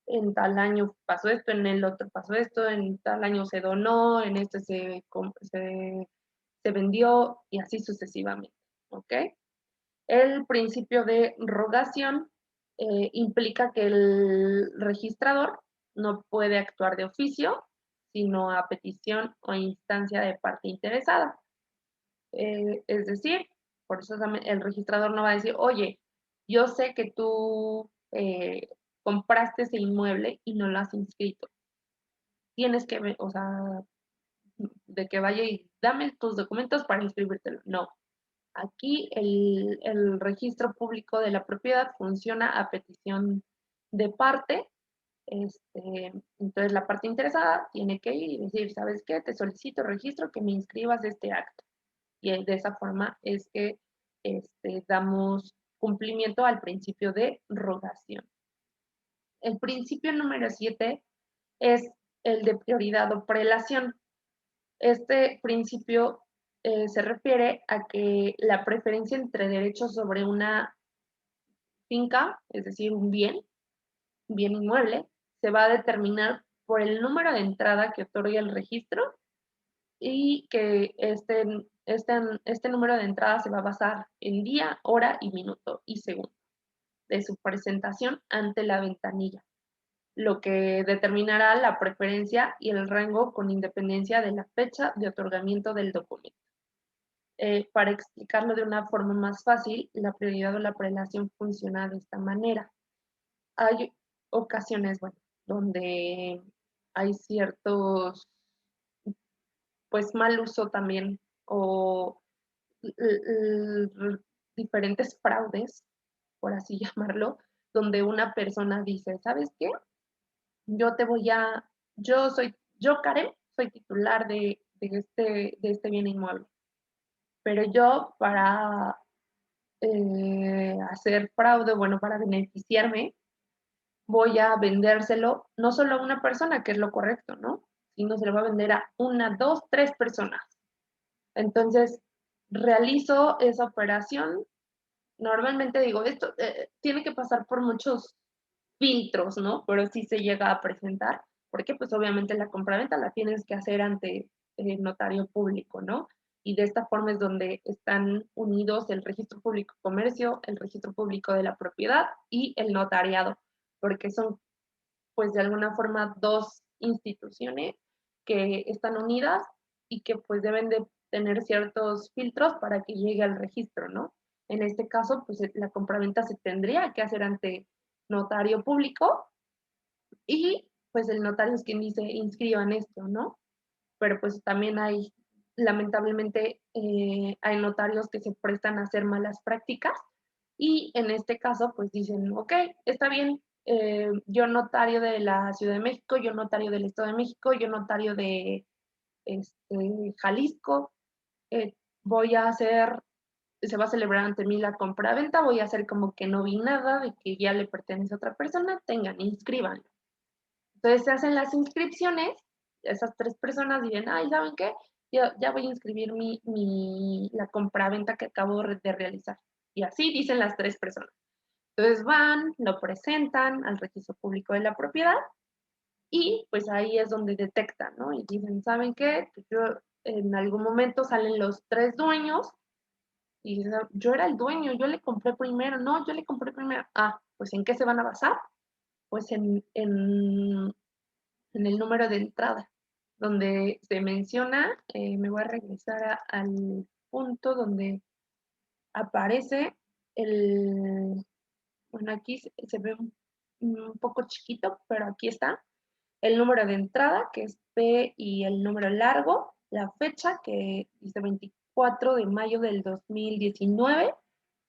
en tal año pasó esto, en el otro pasó esto, en tal año se donó, en este se se vendió y así sucesivamente, ¿ok? El principio de rogación implica que el registrador no puede actuar de oficio, sino a petición o instancia de parte interesada. Es decir, por eso el registrador no va a decir, oye, yo sé que tú compraste ese inmueble y no lo has inscrito. Tienes que, o sea, de que vaya y dame tus documentos para inscribírtelo. No. Aquí el registro público de la propiedad funciona a petición de parte. Entonces la parte interesada tiene que ir y decir, ¿sabes qué? Te solicito registro que me inscribas este acto. Y de esa forma es que damos cumplimiento al principio de rogación. El principio número 7 es el de prioridad o prelación. Este principio se refiere a que la preferencia entre derechos sobre una finca, es decir, un bien inmueble, se va a determinar por el número de entrada que otorga el registro y que este número de entrada se va a basar en día, hora y minuto y segundo de su presentación ante la ventanilla, lo que determinará la preferencia y el rango con independencia de la fecha de otorgamiento del documento. Para explicarlo de una forma más fácil, la prioridad o la prelación funciona de esta manera. Hay ocasiones, bueno, donde hay ciertos, pues, mal uso también o diferentes fraudes, por así llamarlo, donde una persona dice, ¿sabes qué? Yo te voy a, yo Karen, soy titular de este bien inmueble, pero yo para hacer fraude, bueno, para beneficiarme, voy a vendérselo no solo a una persona, que es lo correcto, ¿no? Sino se lo va a vender a una, dos, tres personas. Entonces, realizo esa operación. Normalmente digo, esto tiene que pasar por muchos filtros, ¿no? Pero sí se llega a presentar, porque pues obviamente la compraventa la tienes que hacer ante el notario público, ¿no? Y de esta forma es donde están unidos el registro público de comercio, el registro público de la propiedad y el notariado, porque son pues de alguna forma dos instituciones que están unidas y que pues deben de tener ciertos filtros para que llegue al registro, ¿no? En este caso, pues la compraventa se tendría que hacer ante notario público y pues el notario es quien dice inscriban esto, ¿no? Pero pues también hay, lamentablemente, hay notarios que se prestan a hacer malas prácticas y en este caso pues dicen, ok, está bien, yo notario de la Ciudad de México, yo notario del Estado de México, yo notario de Jalisco, eh, voy a hacer, se va a celebrar ante mí la compra-venta, voy a hacer como que no vi nada, de que ya le pertenece a otra persona, tengan, inscriban. Entonces se hacen las inscripciones, esas tres personas dicen, ay, ¿saben qué? Ya voy a inscribir la compraventa que acabo de realizar. Y así dicen las tres personas. Entonces van, lo presentan al registro público de la propiedad y pues ahí es donde detectan, ¿no? Y dicen, ¿saben qué? Pues yo en algún momento salen los tres dueños y dicen, yo era el dueño, yo le compré primero, no, yo le compré primero. Ah, pues ¿en qué se van a basar? Pues en el número de entrada, donde se menciona, me voy a regresar al punto donde aparece bueno, aquí se ve un poco chiquito, pero aquí está el número de entrada, que es P, y el número largo, la fecha, que dice 24 de mayo del 2019,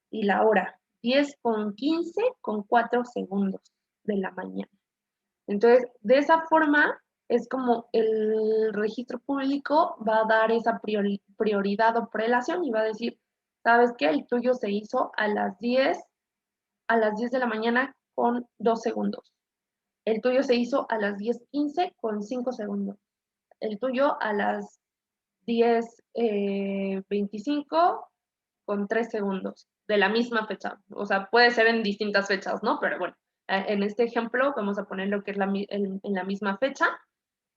y la hora, 10:15 con 4 segundos de la mañana. Entonces, de esa forma es como el registro público va a dar esa prioridad o prelación y va a decir, ¿sabes qué? El tuyo se hizo a las 10 de la mañana con 2 segundos. El tuyo se hizo a las 10:15 con 5 segundos. El tuyo a las 10:25 con 3 segundos de la misma fecha. O sea, puede ser en distintas fechas, ¿no? Pero bueno, en este ejemplo vamos a poner lo que es en la misma fecha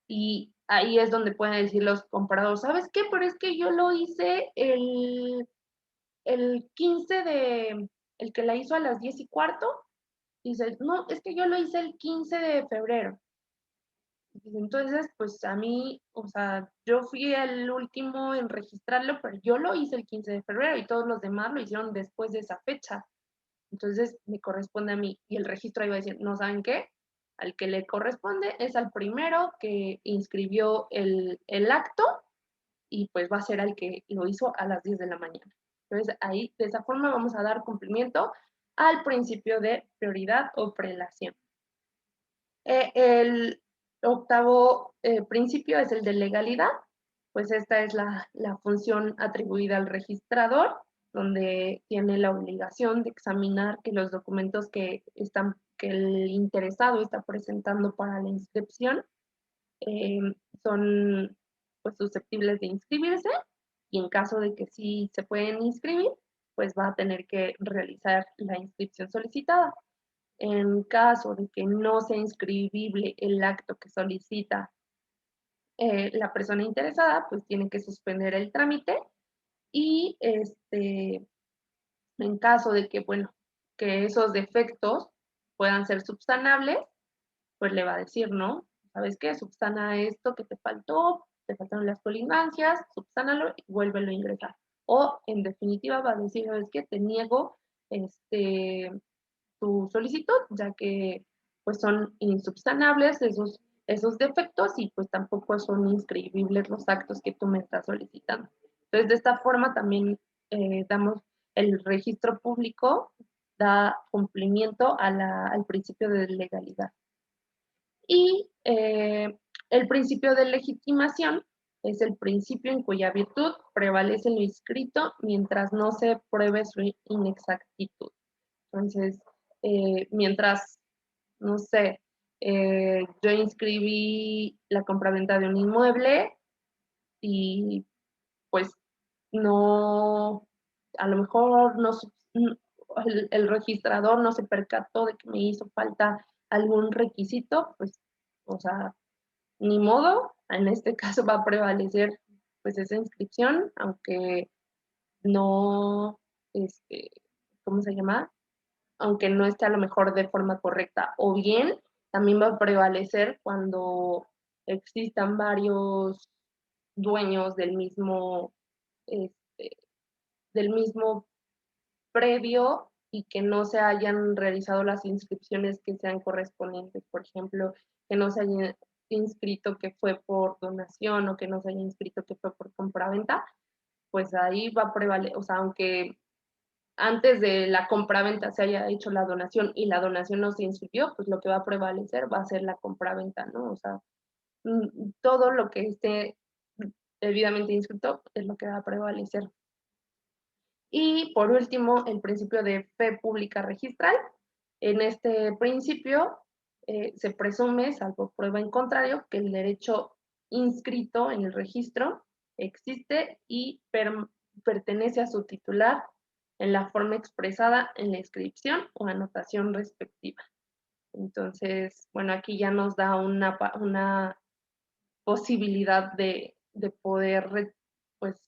y ahí es donde pueden decir los compradores, ¿sabes qué? Pero es que yo lo hice el 15 el que la hizo a las 10:15, dice, no, es que yo lo hice el 15 de febrero. Entonces, pues a mí, o sea, yo fui el último en registrarlo, pero yo lo hice el 15 de febrero y todos los demás lo hicieron después de esa fecha. Entonces, me corresponde a mí. Y el registro iba a decir, ¿no saben qué? Al que le corresponde es al primero que inscribió el acto y pues va a ser al que lo hizo a las 10 de la mañana. Entonces, ahí, de esa forma, vamos a dar cumplimiento al principio de prioridad o prelación. El octavo principio es el de legalidad, pues esta es la función atribuida al registrador, donde tiene la obligación de examinar que los documentos que el interesado está presentando para la inscripción eh, son pues susceptibles de inscribirse, y en caso de que sí se pueden inscribir, pues va a tener que realizar la inscripción solicitada. En caso de que no sea inscribible el acto que solicita la persona interesada, pues tiene que suspender el trámite y en caso de que, bueno, que esos defectos puedan ser subsanables, pues le va a decir, ¿no? ¿Sabes qué? Subsana esto que te faltaron las colindancias, subsánalo y vuélvelo a ingresar. O en definitiva va a decir, ¿sabes qué? Te niego este, tu solicitud, ya que pues son insubsanables esos defectos y pues tampoco son inscribibles los actos que tú me estás solicitando. Entonces, de esta forma también damos el registro público, da cumplimiento al principio de legalidad. Y el principio de legitimación es el principio en cuya virtud prevalece lo inscrito mientras no se pruebe su inexactitud. Entonces, mientras, no sé, yo inscribí la compraventa de un inmueble y pues no, a lo mejor no, el registrador no se percató de que me hizo falta algún requisito, pues, o sea, ni modo, en este caso va a prevalecer pues esa inscripción, aunque no, este, ¿cómo se llama? Aunque no esté a lo mejor de forma correcta. O bien, también va a prevalecer cuando existan varios dueños este, del mismo previo y que no se hayan realizado las inscripciones que sean correspondientes. Por ejemplo, que no se haya inscrito que fue por donación o que no se haya inscrito que fue por compraventa, pues ahí va a prevalecer, o sea, aunque antes de la compraventa se haya hecho la donación y la donación no se inscribió, pues lo que va a prevalecer va a ser la compraventa, ¿no? O sea, todo lo que esté debidamente inscrito es lo que va a prevalecer. Y por último, el principio de fe pública registral. En este principio se presume, salvo prueba en contrario, que el derecho inscrito en el registro existe y pertenece a su titular en la forma expresada en la inscripción o anotación respectiva. Entonces, bueno, aquí ya nos da una posibilidad de poder, pues,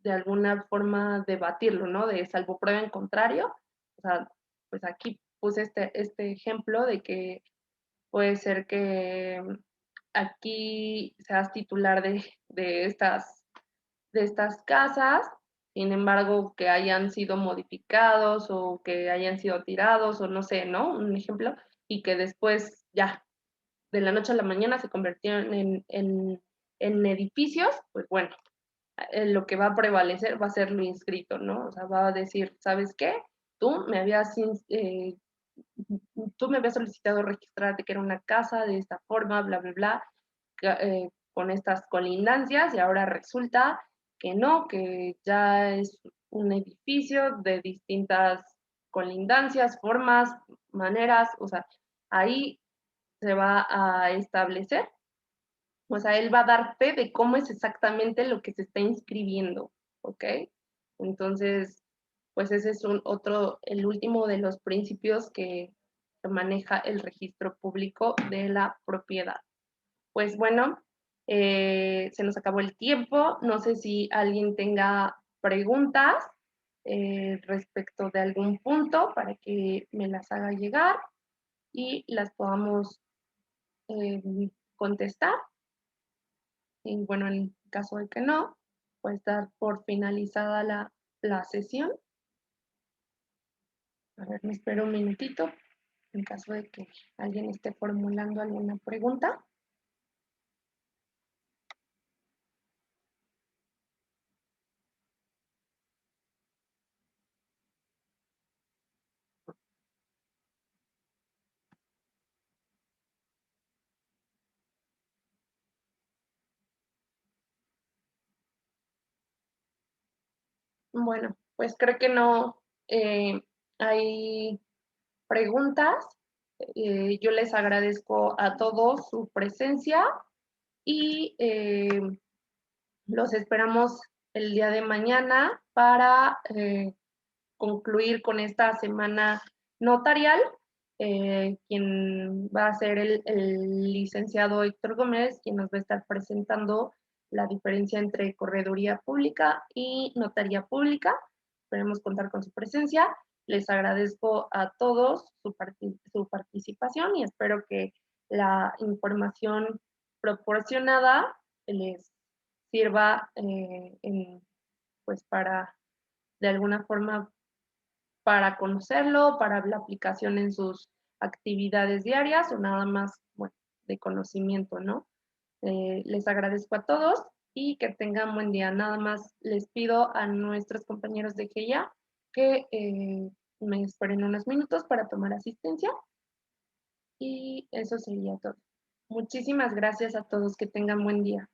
de alguna forma debatirlo, ¿no? De salvo prueba en contrario. O sea, pues aquí puse este ejemplo de que puede ser que aquí seas titular de estas casas, sin embargo, que hayan sido modificados o que hayan sido tirados o no sé, ¿no? Un ejemplo, y que después ya, de la noche a la mañana se convirtieron en edificios, pues bueno, lo que va a prevalecer va a ser lo inscrito, ¿no? O sea, va a decir, ¿sabes qué? Tú me habías, eh, tú me habías solicitado registrarte que era una casa de esta forma, bla, bla, bla, con estas colindancias y ahora resulta que no, que ya es un edificio de distintas colindancias, formas, maneras, o sea, ahí se va a establecer, o sea, él va a dar fe de cómo es exactamente lo que se está inscribiendo, ¿ok? Entonces, pues ese es el último de los principios que maneja el registro público de la propiedad. Pues bueno, Se nos acabó el tiempo. No sé si alguien tenga preguntas respecto de algún punto para que me las haga llegar y las podamos eh, contestar. Y bueno, en caso de que no, pues dar por finalizada la sesión. A ver, me espero un minutito en caso de que alguien esté formulando alguna pregunta. Bueno, pues creo que no hay preguntas. Yo les agradezco a todos su presencia y los esperamos el día de mañana para concluir con esta semana notarial. Quien va a ser el licenciado Héctor Gómez, quien nos va a estar presentando la diferencia entre correduría pública y notaría pública. Esperemos contar con su presencia. Les agradezco a todos su participación y espero que la información proporcionada les sirva pues para de alguna forma para conocerlo, para la aplicación en sus actividades diarias o nada más, bueno, de conocimiento, ¿no? Les agradezco a todos y que tengan buen día. Nada más les pido a nuestros compañeros de GEA que me esperen unos minutos para tomar asistencia y eso sería todo. Muchísimas gracias a todos, que tengan buen día.